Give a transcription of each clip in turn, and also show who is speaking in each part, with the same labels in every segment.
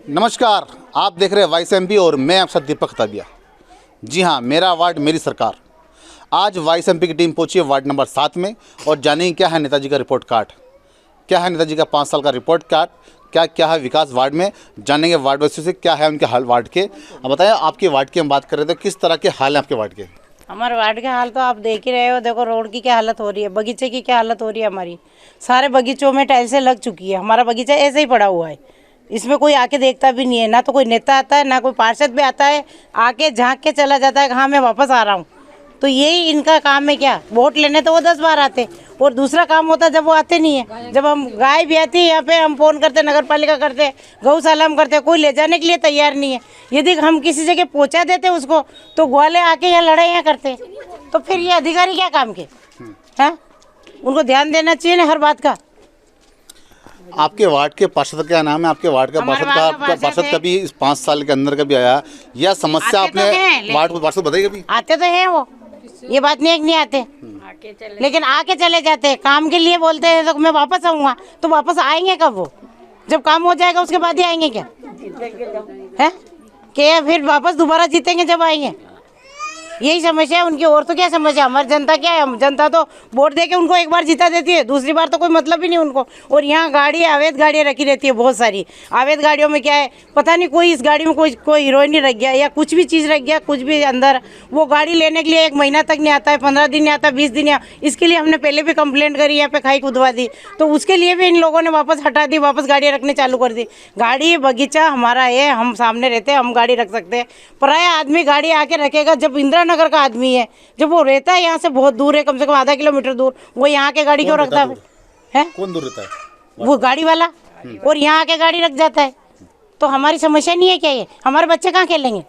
Speaker 1: नमस्कार, आप देख रहे हैं वॉइस एमपी और मैं आपका दीपक ताबिया। जी हाँ, मेरा वार्ड मेरी सरकार। आज वॉइस एमपी की टीम पहुंची है वार्ड नंबर 7 में और जानेंगे क्या है नेताजी का रिपोर्ट कार्ड, क्या है नेताजी का 5 साल का रिपोर्ट कार्ड, क्या क्या है विकास वार्ड में। जानेंगे वार्ड वासियों से क्या है उनके हाल वार्ड के। अब बताएं, आपके वार्ड की हम बात कर रहे थे, किस तरह के हाल हैं आपके वार्ड के?
Speaker 2: हमारे वार्ड के हाल तो आप देख ही रहे हो। देखो रोड की क्या हालत हो रही है, बगीचे की क्या हालत हो रही है। हमारी सारे बगीचों में टाइल्सें लग चुकी है। हमारा बगीचा ऐसे ही पड़ा हुआ है, इसमें कोई आके देखता भी नहीं है। ना तो कोई नेता आता है, ना कोई पार्षद भी आता है, आके झांक के चला जाता है, हाँ मैं वापस आ रहा हूँ। तो यही इनका काम है। क्या वोट लेने तो वो 10 बार आते, और दूसरा काम होता जब वो आते नहीं है। जब हम गाय भी आती है यहाँ पे, हम फ़ोन करते, नगर पालिका करते, गौशाला हम करते, कोई ले जाने के लिए तैयार नहीं है। यदि हम किसी जगह पहुँचा देते उसको, तो ग्वाले आके यहाँ लड़ाइयाँ करते। तो फिर ये अधिकारी क्या काम के हैं? उनको ध्यान देना चाहिए ना हर बात का।
Speaker 1: आपके वार्ड के पार्षद क्या नाम है? आपके वार्ड का पार्षद कभी इस 5 साल के अंदर कभी आया या समस्या आपने वार्ड को पार्षद बताई कभी?
Speaker 2: आते तो हैं वो, ये बात नहीं है कि नहीं आते, लेकिन आके चले जाते हैं। काम के लिए बोलते हैं तो मैं वापस आऊँगा, तो वापस आएंगे कब? वो जब काम हो जाएगा उसके बाद ही आएंगे क्या है? क्या फिर वापस दोबारा जीतेंगे जब आएंगे? यही समस्या है उनकी, और तो क्या समस्या। हमारी जनता क्या है, जनता तो वोट दे के उनको एक बार जीता देती है, दूसरी बार तो कोई मतलब ही नहीं उनको। और यहाँ गाड़ी अवैध गाड़ियाँ रखी रहती है बहुत सारी। अवैध गाड़ियों में क्या है पता नहीं, कोई इस गाड़ी में कोई हीरोइन रख गया या कुछ भी चीज़ रख गया, कुछ भी अंदर। वो गाड़ी लेने के लिए 1 महीना तक नहीं आता है, 15 दिन नहीं आता, 20 दिन नहीं आता। इसके लिए हमने पहले भी कंप्लेंट करी, यहाँ पे खाई खुदवा दी, तो उसके लिए भी इन लोगों ने वापस हटा दी, वापस गाड़ियाँ रखने चालू कर दी। गाड़ी बगीचा हमारा है, हम सामने रहते हैं, हम गाड़ी रख सकते हैं। पराया आदमी गाड़ी आके रखेगा जब इंदिरा नगर का आदमी है, जब वो रहता है यहाँ से बहुत दूर है, कम से कम आधा किलोमीटर दूर, वो यहाँ के गाड़ी क्यों रखता है?
Speaker 1: कौन दूर रहता है?
Speaker 2: वो गाड़ी वाला, और यहाँ आके गाड़ी रख जाता है। तो हमारी समस्या नहीं है क्या? ये हमारे बच्चे कहाँ खेलेंगे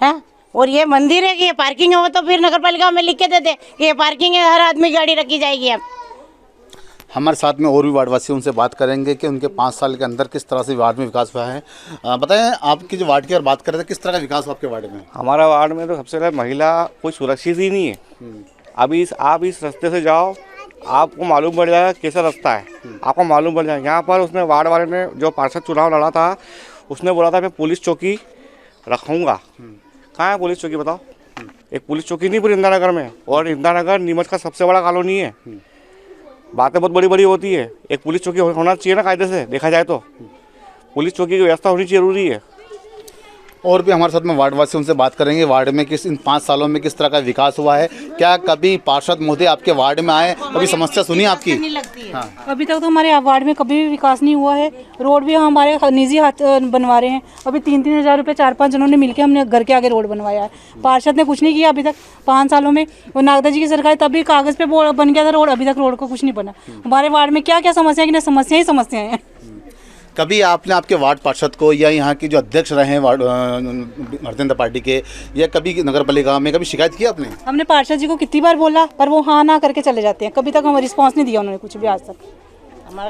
Speaker 2: हैं? और ये मंदिर है कि ये पार्किंग हो, तो फिर नगर पालिका में लिख के देते कि ये पार्किंग है, हर आदमी गाड़ी रखी जाएगी। अब
Speaker 1: हमारे साथ में और भी वार्डवासी, उनसे बात करेंगे कि उनके 5 साल के अंदर किस तरह से वार्ड में विकास हुआ है। बताएं, आपकी जो वार्ड की बात कर रहे थे, किस तरह का विकास हुआ आपके वार्ड में?
Speaker 3: हमारा वार्ड में तो सबसे पहले महिला कोई सुरक्षित ही नहीं है। अभी आप इस रास्ते से जाओ, आपको मालूम पड़ जाएगा कैसा रास्ता है, आपको मालूम पड़ जाएगा। यहाँ पर उसने वार्ड वाले ने जो पार्षद चुनाव लड़ा था, उसने बोला था मैं पुलिस चौकी रखूँगा। कहाँ है पुलिस चौकी बताओ? एक पुलिस चौकी नहीं पूरी इंदिरा नगर में, और इंदिरा नगर नीमच का सबसे बड़ा कॉलोनी है। बातें बहुत बड़ी बड़ी होती है, एक पुलिस चौकी होना चाहिए ना कायदे से देखा जाए तो। पुलिस चौकी की व्यवस्था होनी जरूरी है।
Speaker 1: और भी हमारे साथ में वार्डवासी, उनसे बात करेंगे वार्ड में किस इन 5 सालों में किस तरह का विकास हुआ है। क्या कभी पार्षद महोदय आपके वार्ड में आए, कभी समस्या सुनी आपकी?
Speaker 4: हाँ। अभी तक तो हमारे वार्ड में कभी भी विकास नहीं हुआ है। रोड भी हमारे निजी हाथ बनवा रहे हैं। अभी 3-3 हज़ार रुपये 4-5 जनों ने मिलकर हमने घर के आगे रोड बनवाया है। पार्षद ने कुछ नहीं किया अभी तक 5 सालों में। वो नागदा जी की सरकार तभी कागज़ पे बन गया था रोड, अभी तक रोड को कुछ नहीं बना। हमारे वार्ड में क्या क्या समस्या है कि समस्या ही समस्याएं हैं।
Speaker 1: कभी आपने आपके वार्ड पार्षद को या यहाँ की जो अध्यक्ष रहे हैं वार्ड भारतीय जनता पार्टी के, या कभी नगर पालिका में कभी शिकायत की आपने?
Speaker 4: हमने पार्षद जी को कितनी बार बोला, पर वो हाँ ना करके चले जाते हैं। कभी तक हमें रिस्पॉन्स नहीं दिया उन्होंने कुछ भी आज तक।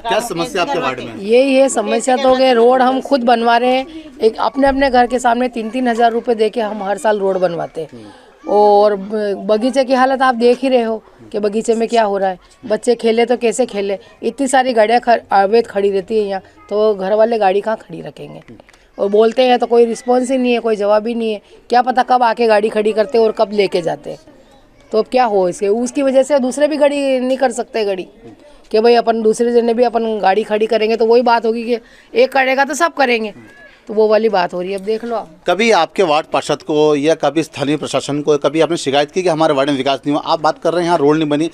Speaker 1: क्या समस्या आपके वार्ड में?
Speaker 5: यही है समस्या तो कि रोड हम खुद बनवा रहे हैं। एक अपने अपने घर के सामने 3-3 हज़ार रुपये दे के हम हर साल रोड बनवाते हैं। और बगीचे की हालत आप देख ही रहे हो कि बगीचे में क्या हो रहा है। बच्चे खेले तो कैसे खेले? इतनी सारी गाड़ियाँ अवैध खड़ी रहती है यहाँ, तो घर वाले गाड़ी कहाँ खड़ी रखेंगे? और बोलते हैं तो कोई रिस्पॉन्स ही नहीं है, कोई जवाब ही नहीं है। क्या पता कब आके गाड़ी खड़ी करते और कब लेके जाते। तो अब क्या हो इसके, उसकी वजह से दूसरे भी गाड़ी नहीं कर सकते गाड़ी कि भाई अपन दूसरे जने भी अपन गाड़ी खड़ी करेंगे तो वही बात होगी कि एक करेगा तो सब करेंगे। तो वो वाली बात हो रही है। अब देख लो आप।
Speaker 1: कभी आपके वार्ड पार्षद को या कभी स्थानीय प्रशासन को कभी आपने शिकायत की कि हमारे वार्ड में विकास नहीं हुआ? आप बात कर रहे हैं यहाँ रोड नहीं बनी,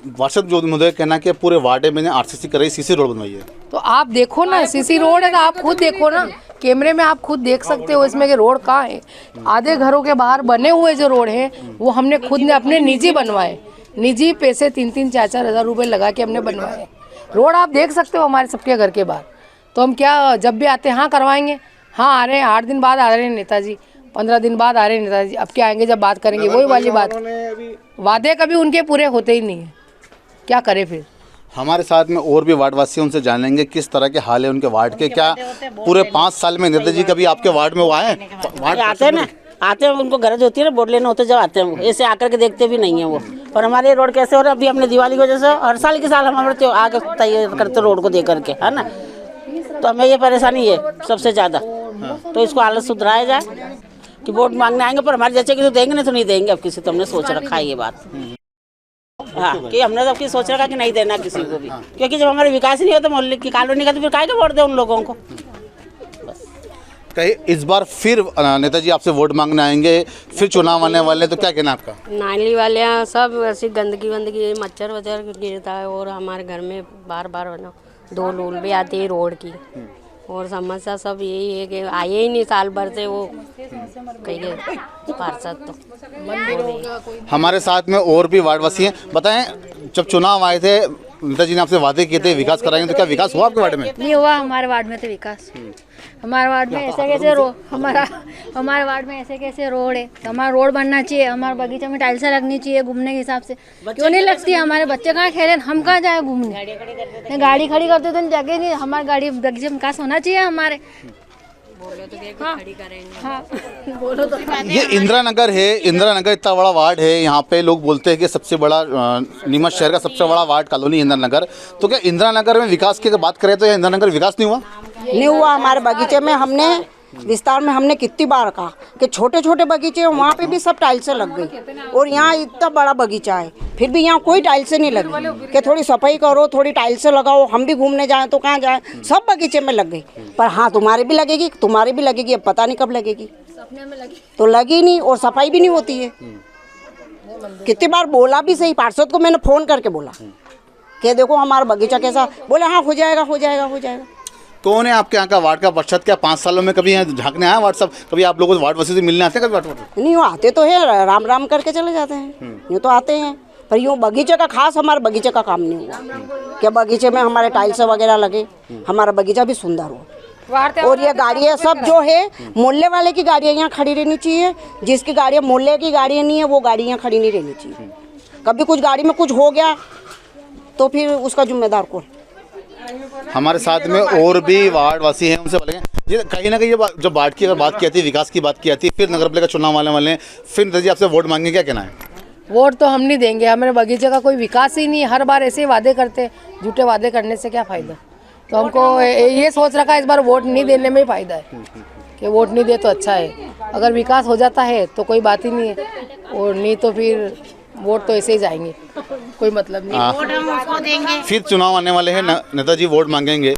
Speaker 1: पार्षद जो मुझे कहना कि पूरे वार्ड में आरसीसी कराई, सीसी रोड बनवाई है।
Speaker 5: तो आप देखो ना, सीसी रोड है तो आप खुद देखो ना, कैमरे में आप खुद देख सकते हो इसमें कि रोड कहाँ है। आधे घरों के बाहर बने हुए जो रोड हैं वो हमने खुद ने अपने निजी बनवाए, निजी पैसे 3-3 4-4 हज़ार रुपये लगा के हमने बनवाए रोड। आप देख सकते हो हमारे सबके घर के बाहर। तो हम क्या जब भी आते हैं हाँ करवाएंगे, हाँ आ रहे हैं, 8 दिन बाद आ रहे हैं नेताजी, 15 दिन बाद आ रहे हैं नेताजी। अब क्या आएंगे जब बात करेंगे, वही वाली बात। वादे कभी उनके पूरे होते ही नहीं है, क्या करें फिर।
Speaker 1: हमारे साथ में और भी वार्डवासी, उनसे जानेंगे किस तरह के हाल है उनके वार्ड के। क्या पूरे 5 साल में नेताजी कभी आपके वार्ड में वो आए?
Speaker 2: आते हैं ना, आते हैं, उनको गरज होती है ना वोट लेने होते जब आते हैं, ऐसे आकर के देखते भी नहीं है वो। और हमारे रोड कैसे हो रहा है अभी, अपने दिवाली की वजह से हर साल के साल हम आगे तैयार करते रोड को दे करके, है ना।
Speaker 6: तो हमें ये परेशानी है सबसे ज़्यादा। तो इसको हालत सुधराया जाए कि वोट मांगने आएंगे पर हमारे जैसे कि तो देंगे नहीं तो नहीं देंगे अब किसी। तो हमने सोच रखा है ये बात, हाँ, कि हमने तो अपनी सोच रखा कि नहीं देना किसी को भी, क्योंकि जब हमारे विकास ही नहीं होता मोहल्ले की कॉलोनी का तो फिर काहे के वोट दे उन लोगों को।
Speaker 1: कहीं इस बार फिर नेताजी आपसे वोट मांगने आएंगे, फिर चुनाव आने वाले, तो क्या कहना आपका?
Speaker 7: नाली वाले यहाँ सब ऐसी गंदगी वंदगी मच्छर वच्छर गिरता है और हमारे घर में बार बार दो लोल भी आती है रोड की। और समस्या सब यही है कि आए ही नहीं साल भर से वो कहीं पार्षद। तो
Speaker 1: हमारे साथ में और भी वार्डवासी हैं। बताएं, जब चुनाव आए थे नेताजी ने आपसे वादे किए थे विकास कराएंगे, तो क्या विकास हुआ आपके वार्ड में?
Speaker 8: नहीं हुआ हमारे वार्ड में तो विकास। हमारे वार्ड में ऐसे कैसे हमारे वार्ड में ऐसे कैसे रोड है, तो हमारा रोड बनना चाहिए। हमारे बगीचे में टाइल्सें लगनी चाहिए घूमने के हिसाब से। क्यों नहीं लगती? हमारे बच्चे कहाँ खेले, हम कहाँ जाए घूमने? गाड़ी खड़ी करते तो जगह नहीं, हमारी गाड़ी बगीचे में विकास होना चाहिए हमारे। हाँ, बोलो तो।
Speaker 1: ये इंदिरा नगर है, इंदिरा नगर इतना बड़ा वार्ड है, यहाँ पे लोग बोलते हैं कि सबसे बड़ा नीमच शहर का सबसे बड़ा वार्ड कॉलोनी इंदिरा नगर। तो क्या इंदिरा नगर में विकास की अगर बात करें तो यह इंदिरा नगर विकास नहीं हुआ?
Speaker 9: नहीं हुआ। हमारे बगीचे में हमने विस्तार में हमने कितनी बार कहा कि छोटे छोटे बगीचे हैं, वहाँ पे भी सब टाइल्सें लग गई और यहाँ इतना बड़ा बगीचा है फिर भी यहाँ कोई टाइल्सें नहीं लगी कि थोड़ी सफाई करो, थोड़ी टाइल्सें लगाओ, हम भी घूमने जाएं तो कहाँ जाएं। सब बगीचे में लग गई। पर हाँ, तुम्हारे भी लगेगी, तुम्हारी भी लगेगी, अब पता नहीं कब लगेगी। तो लगी नहीं और सफाई भी नहीं होती है। कितनी बार बोला भी सही, पार्षद को मैंने फ़ोन करके बोला कि देखो हमारा बगीचा कैसा, बोले हाँ हो जाएगा हो जाएगा हो जाएगा।
Speaker 1: कौन है आपके यहाँ का वार्ड का पार्षद? क्या 5 सालों में कभी यहाँ झांकने आया वार्ड साहब? कभी आप लोगों को वार्डवासी से मिलने आते हैं? कभी
Speaker 9: नहीं, वो आते तो है, राम राम करके चले जाते हैं, यूँ तो आते हैं। पर यूँ बगीचे का खास हमारे बगीचे का काम नहीं हुआ कि बगीचे में हमारे टाइल्स वगैरह लगे, हमारा बगीचा भी सुंदर हो। और ये गाड़ियाँ सब जो है मोहल्ले वाले की गाड़ियाँ यहाँ खड़ी रहनी चाहिए। जिसकी गाड़ियाँ मोहल्ले की गाड़ियाँ नहीं है वो गाड़ी यहाँ खड़ी नहीं रहनी चाहिए। कभी कुछ गाड़ी में कुछ हो गया तो फिर उसका जिम्मेदार कौन?
Speaker 1: हमारे साथ में और भी वार्डवासी हैं, उनसे बोलेंगे। ये कहीं ना कहीं जब वार्ड की अगर बात की जाती है, विकास की बात की जाती है, फिर नगर पालिका चुनाव आने वाले हैं, फिर नेताजी आपसे वोट मांगेंगे, क्या कहना है?
Speaker 5: वोट तो हम नहीं देंगे, हमारे बगीचे का कोई विकास ही नहीं है। हर बार ऐसे ही वादे करते हैं, झूठे वादे करने से क्या फ़ायदा। तो हमको ये सोच रखा है इस बार वोट नहीं देने में ही फ़ायदा है कि वोट नहीं दे तो अच्छा है। अगर विकास हो जाता है तो कोई बात ही नहीं है, और नहीं तो फिर वोट तो ऐसे ही जाएंगे, कोई मतलब नहीं।
Speaker 2: वोट हम उसको देंगे।
Speaker 1: फिर चुनाव आने वाले हैं, नेताजी वोट मांगेंगे,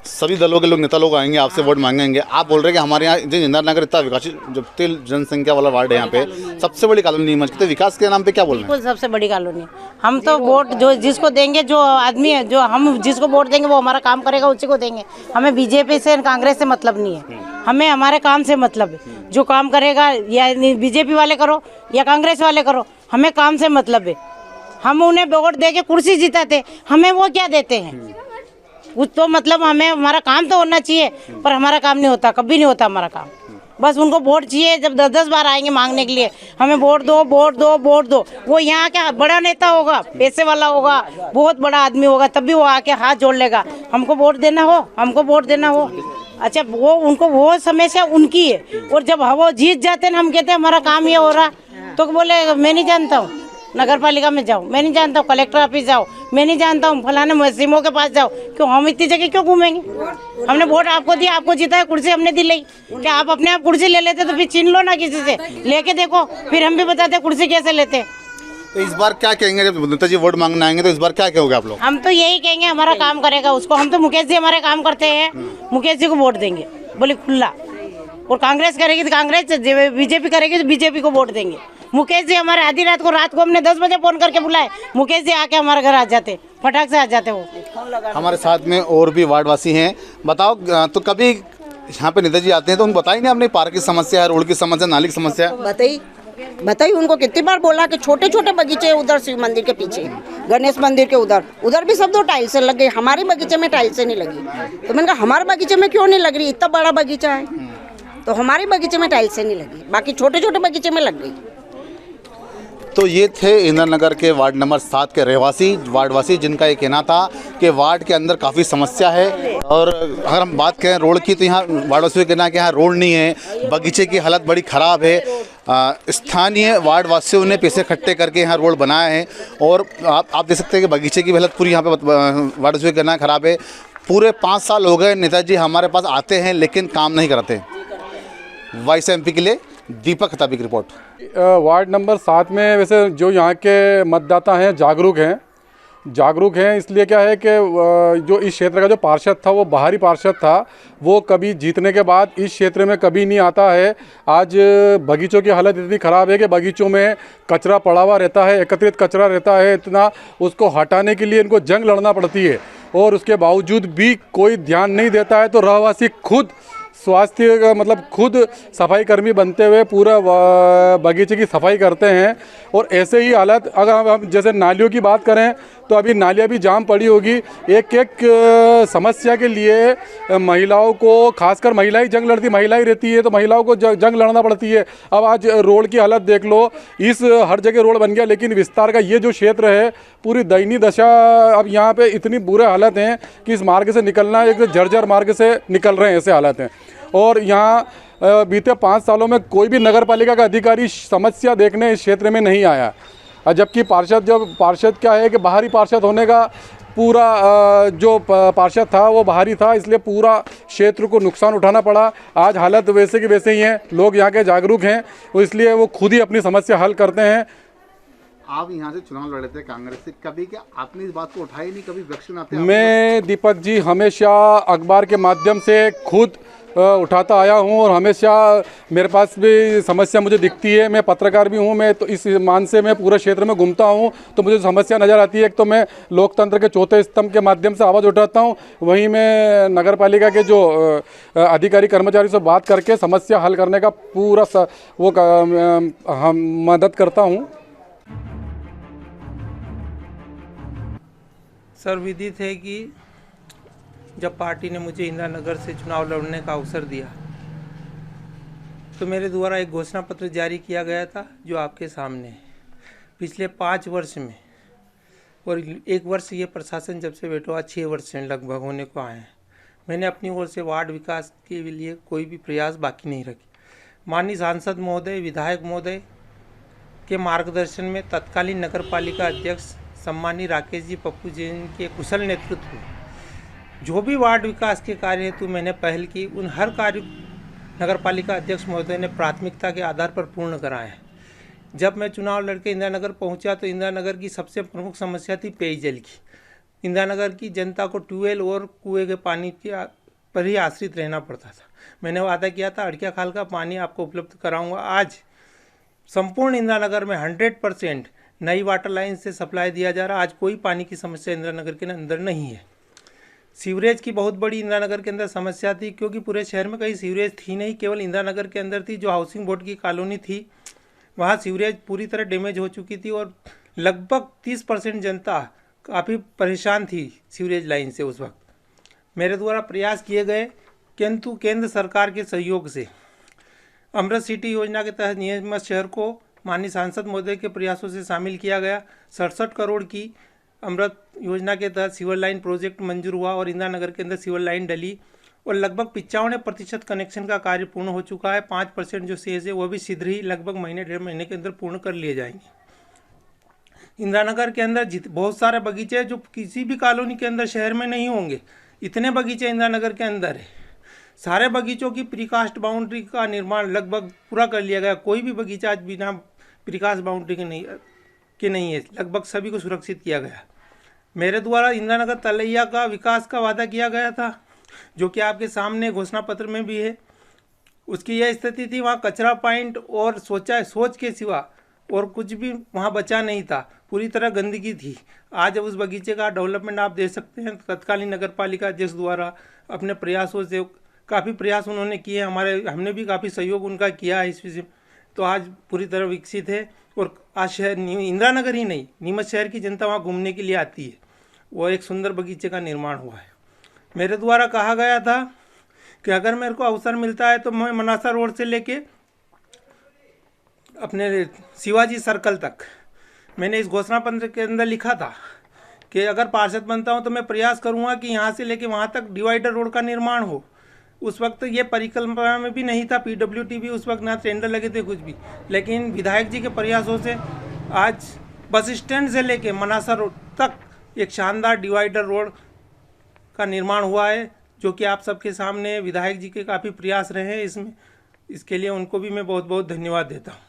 Speaker 1: सभी दलों के लोग नेता लोग आएंगे, आपसे वोट मांगेंगे। आप बोल रहे हैं कि हमारे यहाँ इंदिरा नगर इतना विकसित जो तेल जनसंख्या वाला वार्ड है, यहाँ पे सबसे बड़ी कॉलोनी नीमच की, तो विकास के नाम पे क्या बोल रहे हैं?
Speaker 2: सबसे बड़ी कॉलोनी। हम तो वोट जो जिसको देंगे, जो आदमी है, जो हम जिसको वोट देंगे वो हमारा काम करेगा, उसी को देंगे। हमें बीजेपी से कांग्रेस से मतलब नहीं है, हमें हमारे काम से मतलब है। जो काम करेगा, या बीजेपी वाले करो या कांग्रेस वाले करो, हमें काम से मतलब है। हम उन्हें वोट दे के कुर्सी जिताते, हमें वो क्या देते हैं? कुछ तो मतलब हमें हमारा काम तो होना चाहिए, पर हमारा काम नहीं होता, कभी नहीं होता हमारा काम। बस उनको वोट चाहिए, जब 10-10 बार आएंगे मांगने के लिए, हमें वोट दो वोट दो वोट दो। वो यहाँ क्या बड़ा नेता होगा, पैसे वाला होगा, बहुत बड़ा आदमी होगा, तब भी वो आके हाथ जोड़ लेगा, हमको वोट देना हो, हमको वोट देना हो। अच्छा, वो उनको वो समस्या उनकी है, और जब वो जीत जाते हैं हम कहते हैं हमारा काम ये हो रहा, तो बोले मैं नहीं जानता हूँ, नगर पालिका में जाओ, मैं नहीं जानता हूँ, कलेक्टर ऑफिस जाओ, मैं नहीं जानता हूँ, फलाने मुहसिमों के पास जाओ। क्यों हम इतनी जगह क्यों घूमेंगे? हमने वोट आपको दिया, आपको जीता है, कुर्सी हमने दिलाई। क्या आप अपने आप कुर्सी ले लेते तो फिर छीन लो ना किसी से, लेके देखो, फिर हम भी बताते कुर्सी कैसे लेते।
Speaker 1: तो इस बार क्या कहेंगे जब नेताजी वोट मांगने आएंगे, तो इस बार क्या कहोगे आप लोग?
Speaker 2: हम तो यही कहेंगे हमारा काम करेगा उसको। हम तो मुकेश जी हमारे काम करते हैं, मुकेश जी को वोट देंगे, बोले खुला। और कांग्रेस करेगी तो कांग्रेस, बीजेपी करेगी तो बीजेपी को वोट देंगे। मुकेश जी हमारे आधी रात को हमने 10 बजे फोन करके बुलाए, मुकेश जी आके हमारे घर आ जाते, फटाक से आ जाते वो।
Speaker 1: हमारे साथ में और भी वार्डवासी हैं। बताओ, तो कभी यहाँ पे नेताजी आते हैं तो उनको बताइए अपनी पार्क की समस्या है, रोड की समस्या, नाली की समस्या है?
Speaker 9: बताइए उनको कितनी बार बोला कि छोटे छोटे बगीचे उधर शिव मंदिर के पीछे, गणेश मंदिर के उधर भी सब दो टाइल्सें लग गई, हमारे बगीचे में टाइल्सें नहीं लगी। तो मैंने कहा हमारे बगीचे में क्यों नहीं लग रही, इतना बड़ा बगीचा है, तो हमारे बगीचे में टाइल्सें नहीं लगी, बाकी छोटे छोटे बगीचे में लग गई।
Speaker 1: तो ये थे इंदिरा नगर के वार्ड नंबर 7 के वार्डवासी, जिनका ये कहना था कि वार्ड के अंदर काफ़ी समस्या है। और अगर हम बात करें रोड की, तो यहाँ वार्डवासियों का कहना है कि यहाँ रोड नहीं है, बगीचे की हालत बड़ी ख़राब है। स्थानीय वार्डवासियों ने पैसे इकट्ठे करके यहाँ रोड बनाया है, और आप देख सकते हैं कि बगीचे की हालत पूरी यहाँ पे वार्डवासियों का कहना ख़राब है। पूरे 5 साल हो गए नेताजी हमारे पास आते हैं लेकिन काम नहीं कराते। वाइस एमपी के लिए दीपक खताबी की रिपोर्ट।
Speaker 10: वार्ड नंबर 7 में वैसे जो यहाँ के मतदाता हैं जागरूक हैं इसलिए क्या है कि जो इस क्षेत्र का जो पार्षद था वो बाहरी पार्षद था, वो कभी जीतने के बाद इस क्षेत्र में कभी नहीं आता है। आज बगीचों की हालत इतनी ख़राब है कि बगीचों में कचरा पड़ा हुआ रहता है, एकत्रित कचरा रहता है इतना, उसको हटाने के लिए इनको जंग लड़ना पड़ती है और उसके बावजूद भी कोई ध्यान नहीं देता है। तो रहवासी खुद स्वास्थ्य मतलब खुद सफाई कर्मी बनते हुए पूरा बगीचे की सफाई करते हैं। और ऐसे ही हालत अगर हम जैसे नालियों की बात करें तो अभी नालियाँ भी जाम पड़ी होगी। एक समस्या के लिए महिलाओं को, खासकर महिलाएं जंग लड़ती महिलाएं रहती है तो महिलाओं को जंग लड़ना पड़ती है। अब आज रोड की हालत देख लो, इस हर जगह रोड बन गया लेकिन विस्तार का ये जो क्षेत्र है पूरी दयनीय दशा। अब यहाँ पे इतनी बुरे हालत हैं कि इस मार्ग से निकलना एक जर्जर मार्ग से निकल रहे हैं, ऐसे हालत हैं। और यहाँ बीते 5 सालों में कोई भी नगर पालिका का अधिकारी समस्या देखने इस क्षेत्र में नहीं आया। जबकि पार्षद क्या है कि बाहरी पार्षद होने का पूरा जो पार्षद था वो बाहरी था, इसलिए पूरा क्षेत्र को नुकसान उठाना पड़ा। आज हालत वैसे की वैसे ही हैं, लोग यहाँ के जागरूक हैं और इसलिए वो खुद ही अपनी समस्या हल करते हैं।
Speaker 1: आप यहाँ से चुनाव लड़े थे कांग्रेस से, कभी क्या आपने इस बात को उठाई नहीं, कभी वैक्सीन आते?
Speaker 10: मैं दीपक जी हमेशा अखबार के माध्यम से खुद उठाता आया हूँ और हमेशा मेरे पास भी समस्या मुझे दिखती है। मैं पत्रकार भी हूँ, मैं तो इस मान से मैं पूरे क्षेत्र में घूमता हूँ तो मुझे समस्या नज़र आती है। एक तो मैं लोकतंत्र के चौथे स्तंभ के माध्यम से आवाज़ उठाता हूँ, वहीं मैं नगर पालिका के जो अधिकारी कर्मचारी से बात करके समस्या हल करने का पूरा हम मदद करता हूँ।
Speaker 11: सर्वविदित है कि जब पार्टी ने मुझे इंदिरा नगर से चुनाव लड़ने का अवसर दिया तो मेरे द्वारा एक घोषणा पत्र जारी किया गया था जो आपके सामने है। पिछले 5 वर्ष में और 1 वर्ष ये प्रशासन जब से बैठा हुआ 6 वर्ष लगभग होने को आए हैं, मैंने अपनी ओर से वार्ड विकास के लिए कोई भी प्रयास बाकी नहीं रखे। माननीय सांसद महोदय, विधायक महोदय के मार्गदर्शन में तत्कालीन नगर पालिका अध्यक्ष सम्मानीय राकेश जी पप्पू जी के कुशल नेतृत्व में जो भी वार्ड विकास के कार्य हेतु मैंने पहल की, उन हर कार्य नगर पालिका अध्यक्ष महोदय ने प्राथमिकता के आधार पर पूर्ण कराए हैं। जब मैं चुनाव लड़के इंदिरा नगर पहुंचा तो इंदिरा नगर की सबसे प्रमुख समस्या थी पेयजल की। इंदिरा नगर की जनता को ट्यूबवेल और कुएं के पानी के पर ही आश्रित रहना पड़ता था। मैंने वादा किया था अड़किया खाल का पानी आपको उपलब्ध कराऊंगा। आज संपूर्ण इंदिरा नगर में 100% नई वाटर लाइन से सप्लाई दिया जा रहा। आज कोई पानी की समस्या इंदिरा नगर के अंदर नहीं है। सीवरेज की बहुत बड़ी इंदिरा नगर के अंदर समस्या थी, क्योंकि पूरे शहर में कहीं सीवरेज थी नहीं, केवल इंदिरा नगर के अंदर थी। जो हाउसिंग बोर्ड की कॉलोनी थी वहाँ सीवरेज पूरी तरह डैमेज हो चुकी थी और लगभग 30% जनता काफ़ी परेशान थी सीवरेज लाइन से उस वक्त। मेरे द्वारा प्रयास किए गए, किंतु केंद्र सरकार के सहयोग से अमृत सिटी योजना के तहत नियमित शहर को माननीय सांसद महोदय के प्रयासों से शामिल किया गया। 67 करोड़ की अमृत योजना के तहत सीवर लाइन प्रोजेक्ट मंजूर हुआ और इंदिरा नगर के अंदर सीवर लाइन डली और लगभग 95% कनेक्शन का कार्य पूर्ण हो चुका है। 5% जो शेष है वो भी शीघ्र ही लगभग महीने 1.5 महीने के अंदर पूर्ण कर लिए जाएंगे। इंदिरा नगर के अंदर बहुत सारे बगीचे हैं जो किसी भी कॉलोनी के अंदर शहर में नहीं होंगे, इतने बगीचे इंदिरा नगर के अंदर है। सारे बगीचों की प्रीकास्ट बाउंड्री का निर्माण लगभग पूरा कर लिया गया। कोई भी बगीचा आज बिना प्रीकास्ट बाउंड्री के नहीं है, लगभग सभी को सुरक्षित किया गया। मेरे द्वारा इंदिरा नगर तलैया का विकास का वादा किया गया था, जो कि आपके सामने घोषणा पत्र में भी है। उसकी यह स्थिति थी, वहाँ कचरा पॉइंट और सोच के सिवा और कुछ भी वहाँ बचा नहीं था, पूरी तरह गंदगी थी। आज उस बगीचे का डेवलपमेंट आप देख सकते हैं। तत्कालीन नगर पालिका अध्यक्ष द्वारा अपने प्रयासों से काफ़ी प्रयास उन्होंने किए, हमने भी काफ़ी सहयोग उनका किया है इस विषय। तो आज पूरी तरह विकसित है और आज शहर इंदिरा नगर ही नहीं, नीमच शहर की जनता वहाँ घूमने के लिए आती है। वो एक सुंदर बगीचे का निर्माण हुआ है। मेरे द्वारा कहा गया था कि अगर मेरे को अवसर मिलता है तो मैं मनासा रोड से लेके अपने शिवाजी सर्कल तक, मैंने इस घोषणा पत्र के अंदर लिखा था कि अगर पार्षद बनता हूं तो मैं प्रयास करूंगा कि यहां से लेके वहां तक डिवाइडर रोड का निर्माण हो। उस वक्त ये परिकल्पना में भी नहीं था, पीडब्ल्यूटी भी उस वक्त ना टेंडर लगे थे कुछ भी, लेकिन विधायक जी के प्रयासों से आज बस स्टैंड से लेके मनासा रोड तक एक शानदार डिवाइडर रोड का निर्माण हुआ है, जो कि आप सबके सामने विधायक जी के काफ़ी प्रयास रहे हैं इसमें, इसके लिए उनको भी मैं बहुत बहुत धन्यवाद देता हूँ।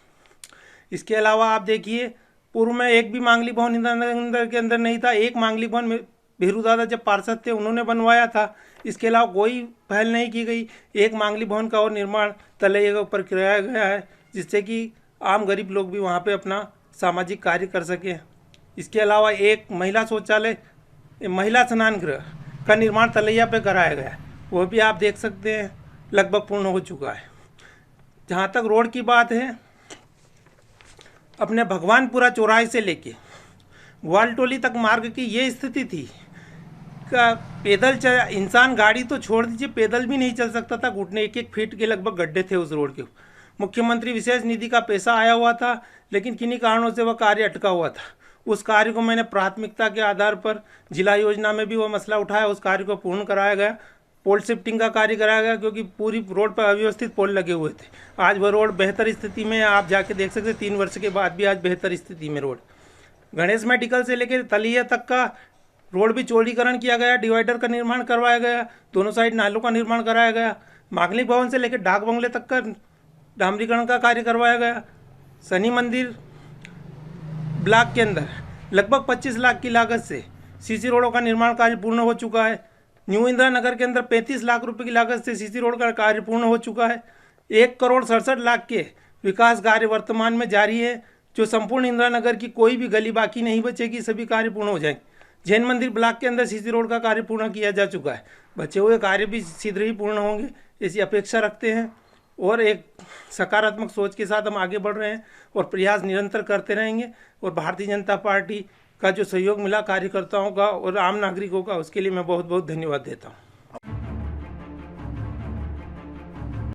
Speaker 11: इसके अलावा आप देखिए, पूर्व में एक भी मांगली भवन इंदिरा के अंदर नहीं था। एक मांगली भवन भीरू दादा जब पार्षद थे उन्होंने बनवाया था। इसके अलावा कोई पहल नहीं की गई। एक मांगली भवन का और निर्माण तलैया के ऊपर कराया गया है, जिससे कि आम गरीब लोग भी वहाँ पे अपना सामाजिक कार्य कर सकें। इसके अलावा एक महिला शौचालय, महिला स्नान गृह का निर्माण तलैया पे कराया गया है, वो भी आप देख सकते हैं लगभग पूर्ण हो चुका है। जहाँ तक रोड की बात है, अपने भगवानपुरा चौराहे से लेके ग्वालटोली तक मार्ग की ये स्थिति थी का पैदल इंसान गाड़ी तो छोड़ दीजिए, पैदल भी नहीं चल सकता था। घुटने 1-1 फीट के लगभग गड्ढे थे उस रोड के। मुख्यमंत्री विशेष निधि का पैसा आया हुआ था, लेकिन किन्हीं कारणों से वह कार्य अटका हुआ था। उस कार्य को मैंने प्राथमिकता के आधार पर जिला योजना में भी वो मसला उठाया, उस कार्य को पूर्ण कराया गया। पोल शिफ्टिंग का कार्य कराया गया, क्योंकि पूरी रोड पर अव्यवस्थित पोल लगे हुए थे। आज वह रोड बेहतर स्थिति में, आप जाके देख सकते हैं, 3 वर्ष के बाद भी आज बेहतर स्थिति में रोड। गणेश मेडिकल से लेकर तलैया तक का रोड भी चौड़ीकरण किया गया, डिवाइडर का निर्माण करवाया गया, दोनों साइड नालों का निर्माण कराया गया। मांगली भवन से लेकर डाक बंगले तक का डामरीकरण का कार्य करवाया गया। शनि मंदिर ब्लॉक के अंदर लगभग 25 लाख की लागत से सीसी रोडों का निर्माण कार्य पूर्ण हो चुका है। न्यू इंदिरा नगर के अंदर 35 लाख रुपए की लागत से सीसी रोड का कार्य पूर्ण हो चुका है। 1,67,00,000 के विकास कार्य वर्तमान में जारी है, जो संपूर्ण इंदिरा नगर की कोई भी गली बाकी नहीं बचेगी, सभी कार्य पूर्ण हो जाएंगे। जैन मंदिर ब्लॉक के अंदर सीसी रोड का कार्य पूर्ण किया जा चुका है। बचे हुए कार्य भी शीघ्र ही पूर्ण होंगे, ऐसी अपेक्षा रखते हैं और एक सकारात्मक सोच के साथ हम आगे बढ़ रहे हैं और प्रयास निरंतर करते रहेंगे। और भारतीय जनता पार्टी का जो सहयोग मिला कार्यकर्ताओं का और आम नागरिकों का, उसके लिए मैं बहुत बहुत धन्यवाद देता हूँ।